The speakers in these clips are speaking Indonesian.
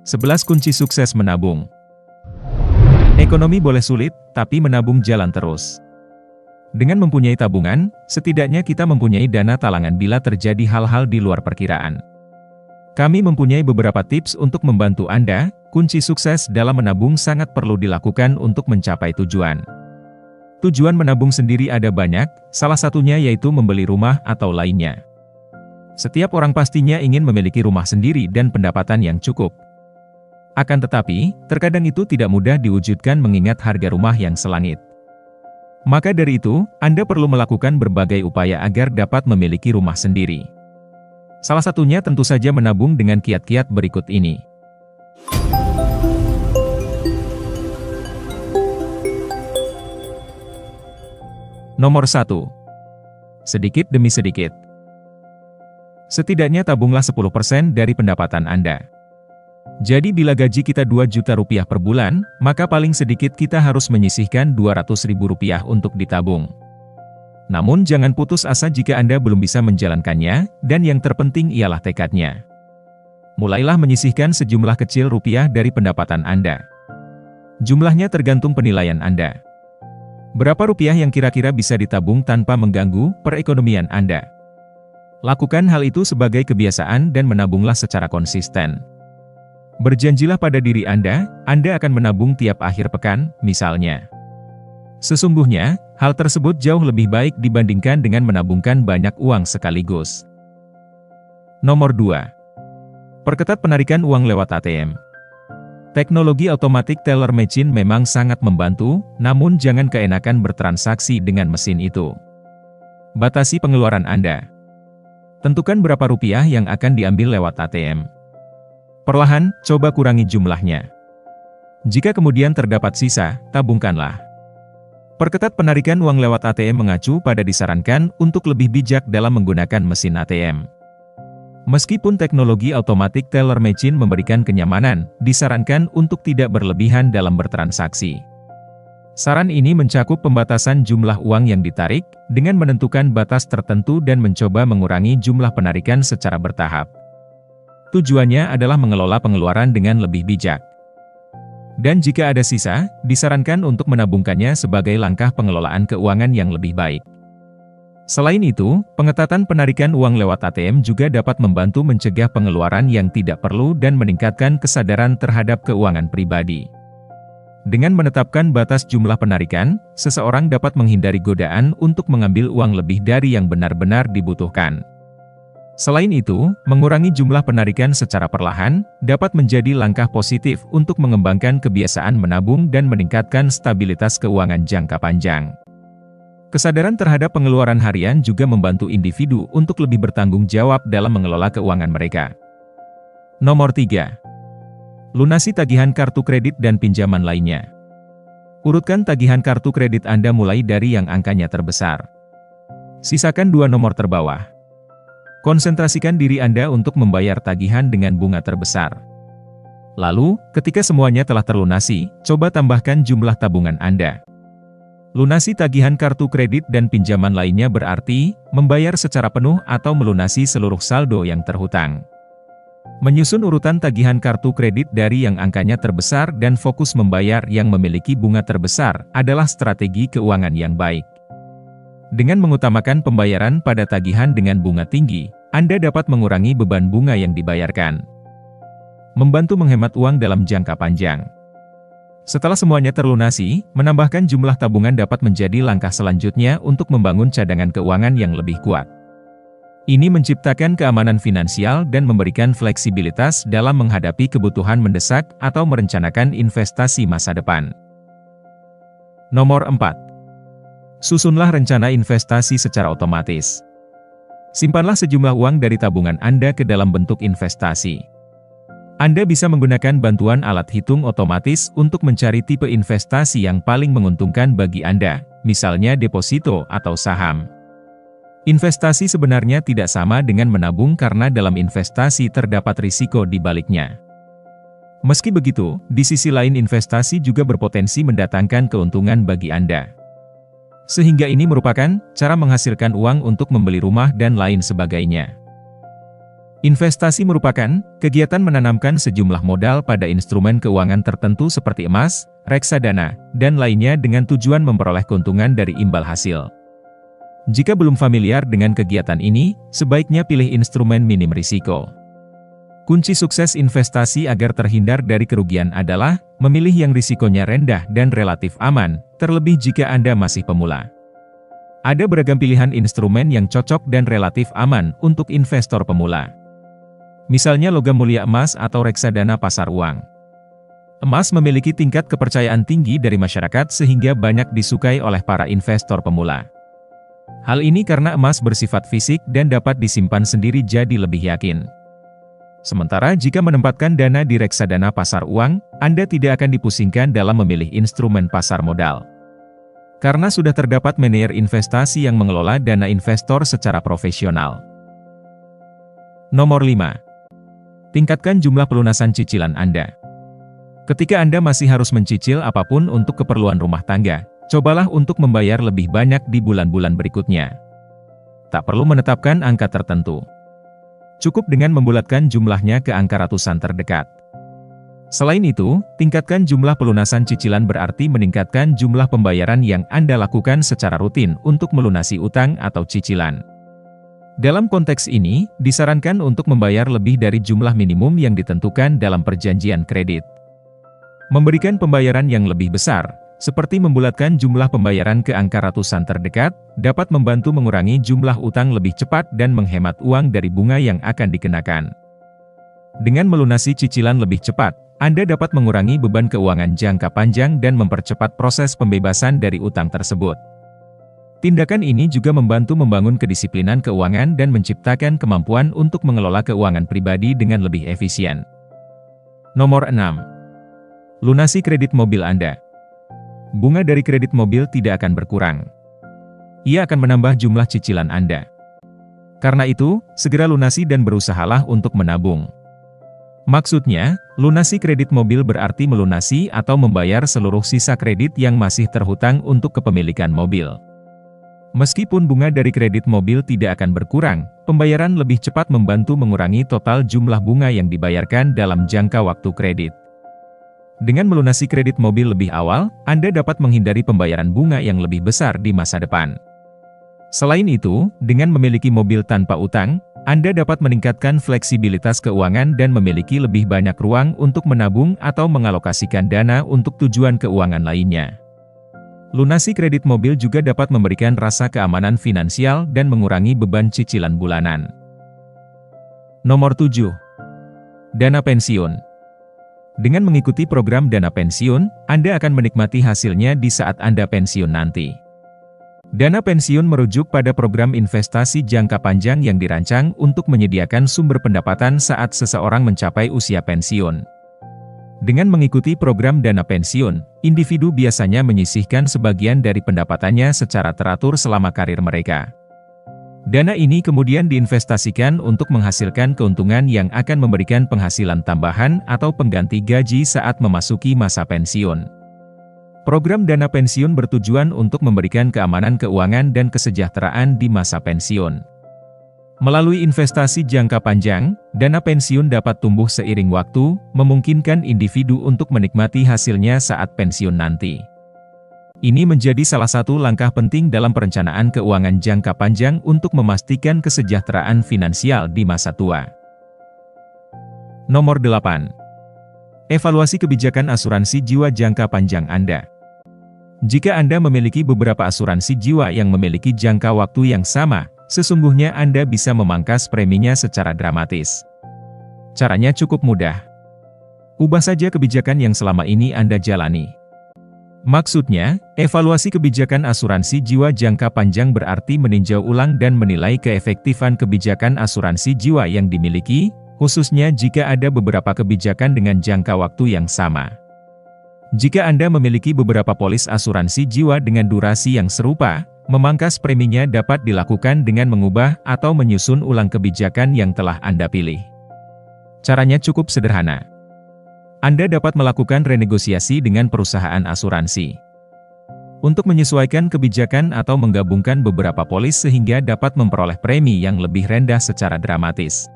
11 kunci sukses menabung. Ekonomi boleh sulit, tapi menabung jalan terus. Dengan mempunyai tabungan, setidaknya kita mempunyai dana talangan bila terjadi hal-hal di luar perkiraan. Kami mempunyai beberapa tips untuk membantu Anda. Kunci sukses dalam menabung sangat perlu dilakukan untuk mencapai tujuan. Tujuan menabung sendiri ada banyak, salah satunya yaitu membeli rumah atau lainnya. Setiap orang pastinya ingin memiliki rumah sendiri dan pendapatan yang cukup. Akan tetapi, terkadang itu tidak mudah diwujudkan mengingat harga rumah yang selangit. Maka dari itu, Anda perlu melakukan berbagai upaya agar dapat memiliki rumah sendiri. Salah satunya tentu saja menabung dengan kiat-kiat berikut ini. Nomor 1. Sedikit demi sedikit. Setidaknya tabunglah 10% dari pendapatan Anda. Jadi bila gaji kita 2 juta rupiah per bulan, maka paling sedikit kita harus menyisihkan 200 ribu rupiah untuk ditabung. Namun jangan putus asa jika Anda belum bisa menjalankannya, dan yang terpenting ialah tekadnya. Mulailah menyisihkan sejumlah kecil rupiah dari pendapatan Anda. Jumlahnya tergantung penilaian Anda. Berapa rupiah yang kira-kira bisa ditabung tanpa mengganggu perekonomian Anda? Lakukan hal itu sebagai kebiasaan dan menabunglah secara konsisten. Berjanjilah pada diri Anda akan menabung tiap akhir pekan, misalnya. Sesungguhnya, hal tersebut jauh lebih baik dibandingkan dengan menabungkan banyak uang sekaligus. Nomor 2. Perketat penarikan uang lewat ATM. Teknologi automatic teller machine memang sangat membantu, namun jangan keenakan bertransaksi dengan mesin itu. Batasi pengeluaran Anda. Tentukan berapa rupiah yang akan diambil lewat ATM. Perlahan, coba kurangi jumlahnya. Jika kemudian terdapat sisa, tabungkanlah. Perketat penarikan uang lewat ATM mengacu pada disarankan untuk lebih bijak dalam menggunakan mesin ATM. Meskipun teknologi automatic teller machine memberikan kenyamanan, disarankan untuk tidak berlebihan dalam bertransaksi. Saran ini mencakup pembatasan jumlah uang yang ditarik, dengan menentukan batas tertentu dan mencoba mengurangi jumlah penarikan secara bertahap. Tujuannya adalah mengelola pengeluaran dengan lebih bijak. Dan jika ada sisa, disarankan untuk menabungkannya sebagai langkah pengelolaan keuangan yang lebih baik. Selain itu, pengetatan penarikan uang lewat ATM juga dapat membantu mencegah pengeluaran yang tidak perlu dan meningkatkan kesadaran terhadap keuangan pribadi. Dengan menetapkan batas jumlah penarikan, seseorang dapat menghindari godaan untuk mengambil uang lebih dari yang benar-benar dibutuhkan. Selain itu, mengurangi jumlah penarikan secara perlahan, dapat menjadi langkah positif untuk mengembangkan kebiasaan menabung dan meningkatkan stabilitas keuangan jangka panjang. Kesadaran terhadap pengeluaran harian juga membantu individu untuk lebih bertanggung jawab dalam mengelola keuangan mereka. Nomor 3. Lunasi tagihan kartu kredit dan pinjaman lainnya. Urutkan tagihan kartu kredit Anda mulai dari yang angkanya terbesar. Sisakan 2 nomor terbawah. Konsentrasikan diri Anda untuk membayar tagihan dengan bunga terbesar. Lalu, ketika semuanya telah terlunasi, coba tambahkan jumlah tabungan Anda. Lunasi tagihan kartu kredit dan pinjaman lainnya berarti membayar secara penuh atau melunasi seluruh saldo yang terhutang. Menyusun urutan tagihan kartu kredit dari yang angkanya terbesar dan fokus membayar yang memiliki bunga terbesar adalah strategi keuangan yang baik. Dengan mengutamakan pembayaran pada tagihan dengan bunga tinggi, Anda dapat mengurangi beban bunga yang dibayarkan. Membantu menghemat uang dalam jangka panjang. Setelah semuanya terlunasi, menambahkan jumlah tabungan dapat menjadi langkah selanjutnya untuk membangun cadangan keuangan yang lebih kuat. Ini menciptakan keamanan finansial dan memberikan fleksibilitas dalam menghadapi kebutuhan mendesak atau merencanakan investasi masa depan. Nomor 4. Susunlah rencana investasi secara otomatis. Simpanlah sejumlah uang dari tabungan Anda ke dalam bentuk investasi. Anda bisa menggunakan bantuan alat hitung otomatis untuk mencari tipe investasi yang paling menguntungkan bagi Anda, misalnya deposito atau saham. Investasi sebenarnya tidak sama dengan menabung karena dalam investasi terdapat risiko di baliknya. Meski begitu, di sisi lain investasi juga berpotensi mendatangkan keuntungan bagi Anda. Sehingga ini merupakan cara menghasilkan uang untuk membeli rumah dan lain sebagainya. Investasi merupakan kegiatan menanamkan sejumlah modal pada instrumen keuangan tertentu seperti emas, reksadana, dan lainnya dengan tujuan memperoleh keuntungan dari imbal hasil. Jika belum familiar dengan kegiatan ini, sebaiknya pilih instrumen minim risiko. Kunci sukses investasi agar terhindar dari kerugian adalah memilih yang risikonya rendah dan relatif aman, terlebih jika Anda masih pemula. Ada beragam pilihan instrumen yang cocok dan relatif aman untuk investor pemula. Misalnya logam mulia emas atau reksadana pasar uang. Emas memiliki tingkat kepercayaan tinggi dari masyarakat sehingga banyak disukai oleh para investor pemula. Hal ini karena emas bersifat fisik dan dapat disimpan sendiri jadi lebih yakin. Sementara jika menempatkan dana di reksadana pasar uang, Anda tidak akan dipusingkan dalam memilih instrumen pasar modal. Karena sudah terdapat manajer investasi yang mengelola dana investor secara profesional. Nomor 5. Tingkatkan jumlah pelunasan cicilan Anda. Ketika Anda masih harus mencicil apapun untuk keperluan rumah tangga, cobalah untuk membayar lebih banyak di bulan-bulan berikutnya. Tak perlu menetapkan angka tertentu. Cukup dengan membulatkan jumlahnya ke angka ratusan terdekat. Selain itu, tingkatkan jumlah pelunasan cicilan berarti meningkatkan jumlah pembayaran yang Anda lakukan secara rutin untuk melunasi utang atau cicilan. Dalam konteks ini, disarankan untuk membayar lebih dari jumlah minimum yang ditentukan dalam perjanjian kredit. Memberikan pembayaran yang lebih besar, seperti membulatkan jumlah pembayaran ke angka ratusan terdekat, dapat membantu mengurangi jumlah utang lebih cepat dan menghemat uang dari bunga yang akan dikenakan. Dengan melunasi cicilan lebih cepat, Anda dapat mengurangi beban keuangan jangka panjang dan mempercepat proses pembebasan dari utang tersebut. Tindakan ini juga membantu membangun kedisiplinan keuangan dan menciptakan kemampuan untuk mengelola keuangan pribadi dengan lebih efisien. Nomor 6. Lunasi kredit mobil Anda. Bunga dari kredit mobil tidak akan berkurang. Ia akan menambah jumlah cicilan Anda. Karena itu, segera lunasi dan berusahalah untuk menabung. Maksudnya, lunasi kredit mobil berarti melunasi atau membayar seluruh sisa kredit yang masih terhutang untuk kepemilikan mobil. Meskipun bunga dari kredit mobil tidak akan berkurang, pembayaran lebih cepat membantu mengurangi total jumlah bunga yang dibayarkan dalam jangka waktu kredit. Dengan melunasi kredit mobil lebih awal, Anda dapat menghindari pembayaran bunga yang lebih besar di masa depan. Selain itu, dengan memiliki mobil tanpa utang, Anda dapat meningkatkan fleksibilitas keuangan dan memiliki lebih banyak ruang untuk menabung atau mengalokasikan dana untuk tujuan keuangan lainnya. Lunasi kredit mobil juga dapat memberikan rasa keamanan finansial dan mengurangi beban cicilan bulanan. Nomor 7. Dana pensiun. Dengan mengikuti program dana pensiun, Anda akan menikmati hasilnya di saat Anda pensiun nanti. Dana pensiun merujuk pada program investasi jangka panjang yang dirancang untuk menyediakan sumber pendapatan saat seseorang mencapai usia pensiun. Dengan mengikuti program dana pensiun, individu biasanya menyisihkan sebagian dari pendapatannya secara teratur selama karir mereka. Dana ini kemudian diinvestasikan untuk menghasilkan keuntungan yang akan memberikan penghasilan tambahan atau pengganti gaji saat memasuki masa pensiun. Program dana pensiun bertujuan untuk memberikan keamanan keuangan dan kesejahteraan di masa pensiun. Melalui investasi jangka panjang, dana pensiun dapat tumbuh seiring waktu, memungkinkan individu untuk menikmati hasilnya saat pensiun nanti. Ini menjadi salah satu langkah penting dalam perencanaan keuangan jangka panjang untuk memastikan kesejahteraan finansial di masa tua. Nomor 8. Evaluasi kebijakan asuransi jiwa jangka panjang Anda. Jika Anda memiliki beberapa asuransi jiwa yang memiliki jangka waktu yang sama, sesungguhnya Anda bisa memangkas preminya secara dramatis. Caranya cukup mudah. Ubah saja kebijakan yang selama ini Anda jalani. Maksudnya, evaluasi kebijakan asuransi jiwa jangka panjang berarti meninjau ulang dan menilai keefektifan kebijakan asuransi jiwa yang dimiliki, khususnya jika ada beberapa kebijakan dengan jangka waktu yang sama. Jika Anda memiliki beberapa polis asuransi jiwa dengan durasi yang serupa, memangkas preminya dapat dilakukan dengan mengubah atau menyusun ulang kebijakan yang telah Anda pilih. Caranya cukup sederhana. Anda dapat melakukan renegosiasi dengan perusahaan asuransi untuk menyesuaikan kebijakan atau menggabungkan beberapa polis sehingga dapat memperoleh premi yang lebih rendah secara dramatis.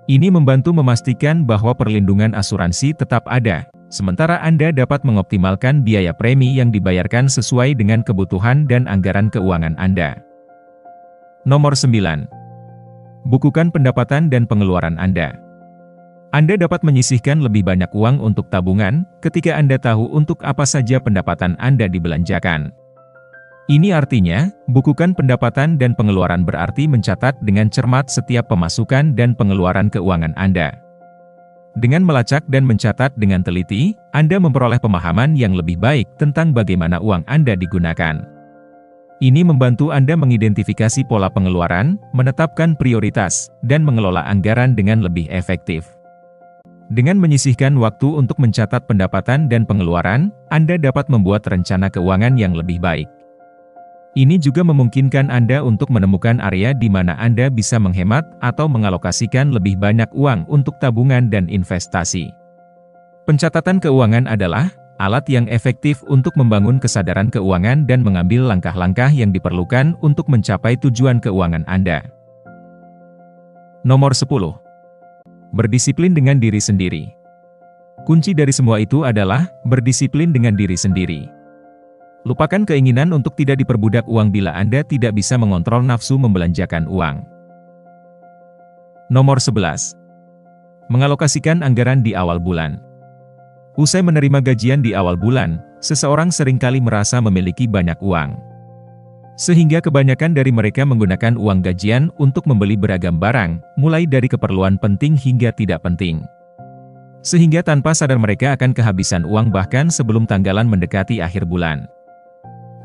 Ini membantu memastikan bahwa perlindungan asuransi tetap ada, sementara Anda dapat mengoptimalkan biaya premi yang dibayarkan sesuai dengan kebutuhan dan anggaran keuangan Anda. Nomor 9. Bukukan pendapatan dan pengeluaran Anda. Anda dapat menyisihkan lebih banyak uang untuk tabungan, ketika Anda tahu untuk apa saja pendapatan Anda dibelanjakan. Ini artinya, bukukan pendapatan dan pengeluaran berarti mencatat dengan cermat setiap pemasukan dan pengeluaran keuangan Anda. Dengan melacak dan mencatat dengan teliti, Anda memperoleh pemahaman yang lebih baik tentang bagaimana uang Anda digunakan. Ini membantu Anda mengidentifikasi pola pengeluaran, menetapkan prioritas, dan mengelola anggaran dengan lebih efektif. Dengan menyisihkan waktu untuk mencatat pendapatan dan pengeluaran, Anda dapat membuat rencana keuangan yang lebih baik. Ini juga memungkinkan Anda untuk menemukan area di mana Anda bisa menghemat atau mengalokasikan lebih banyak uang untuk tabungan dan investasi. Pencatatan keuangan adalah alat yang efektif untuk membangun kesadaran keuangan dan mengambil langkah-langkah yang diperlukan untuk mencapai tujuan keuangan Anda. Nomor 10. Berdisiplin dengan diri sendiri. Kunci dari semua itu adalah berdisiplin dengan diri sendiri. Lupakan keinginan untuk tidak diperbudak uang bila Anda tidak bisa mengontrol nafsu membelanjakan uang. Nomor 11. Mengalokasikan anggaran di awal bulan. Usai menerima gajian di awal bulan, seseorang seringkali merasa memiliki banyak uang. Sehingga kebanyakan dari mereka menggunakan uang gajian untuk membeli beragam barang, mulai dari keperluan penting hingga tidak penting. Sehingga tanpa sadar mereka akan kehabisan uang bahkan sebelum tanggalan mendekati akhir bulan.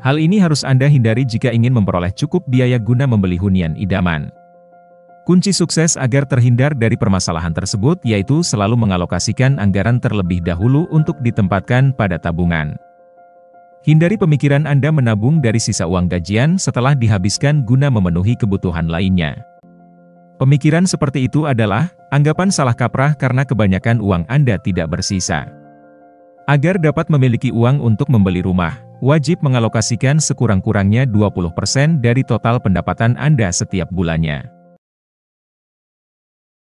Hal ini harus Anda hindari jika ingin memperoleh cukup biaya guna membeli hunian idaman. Kunci sukses agar terhindar dari permasalahan tersebut yaitu selalu mengalokasikan anggaran terlebih dahulu untuk ditempatkan pada tabungan. Hindari pemikiran Anda menabung dari sisa uang gajian setelah dihabiskan guna memenuhi kebutuhan lainnya. Pemikiran seperti itu adalah anggapan salah kaprah karena kebanyakan uang Anda tidak bersisa. Agar dapat memiliki uang untuk membeli rumah, wajib mengalokasikan sekurang-kurangnya 20% dari total pendapatan Anda setiap bulannya.